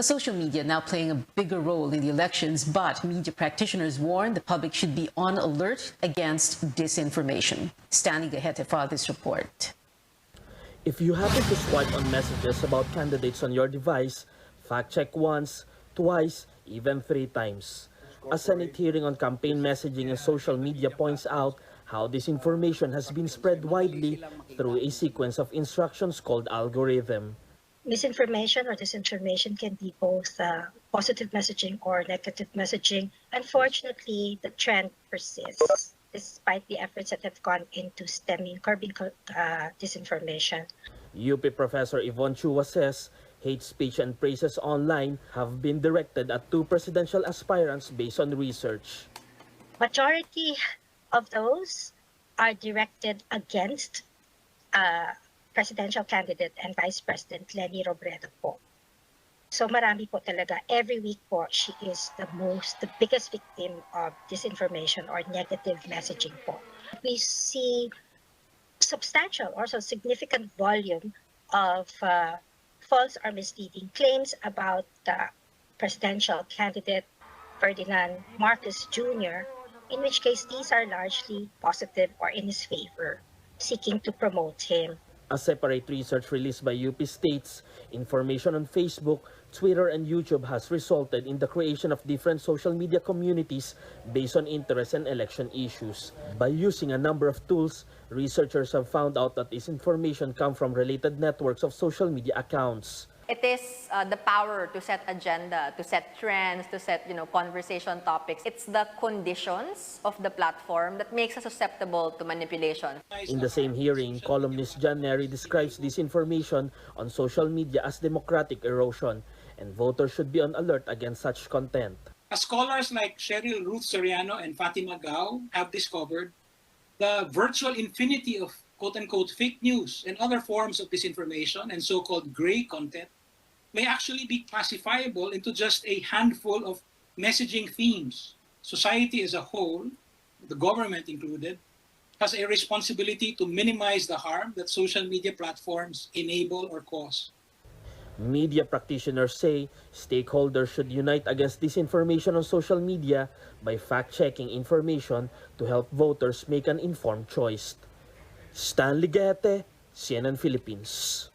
Social media now playing a bigger role in the elections, but media practitioners warn the public should be on alert against disinformation. Stanley Gahete filed this report. If you happen to swipe on messages about candidates on your device, fact-check once, twice, even 3 times. A Senate hearing on campaign messaging and social media points out how disinformation has been spread widely through a sequence of instructions called algorithm. Misinformation or disinformation can be both positive messaging or negative messaging. Unfortunately, the trend persists despite the efforts that have gone into curbing disinformation. UP Professor Yvonne Chua says hate speech and praises online have been directed at 2 presidential aspirants based on research. Majority of those are directed against presidential candidate and Vice President Leni Robredo po. So marami po talaga. Every week po, she is the biggest victim of disinformation or negative messaging po. We see substantial, also significant volume of false or misleading claims about the presidential candidate Ferdinand Marcos Jr., in which case these are largely positive or in his favor, seeking to promote him. A separate research released by UP states information on Facebook, Twitter, and YouTube has resulted in the creation of different social media communities based on interest and election issues. By using a number of tools, researchers have found out that this information comes from related networks of social media accounts. It is the power to set agenda, to set trends, to set conversation topics. It's the conditions of the platform that makes us susceptible to manipulation. In the same hearing, columnist John Neri describes disinformation on social media as democratic erosion, and voters should be on alert against such content. Scholars like Cheryl Ruth Soriano and Fatima Gao have discovered the virtual infinity of quote-unquote fake news and other forms of disinformation and so-called gray content may actually be classifiable into just a handful of messaging themes. Society as a whole, the government included, has a responsibility to minimize the harm that social media platforms enable or cause. Media practitioners say stakeholders should unite against disinformation on social media by fact-checking information to help voters make an informed choice. Stanley Gahete, CNN Philippines.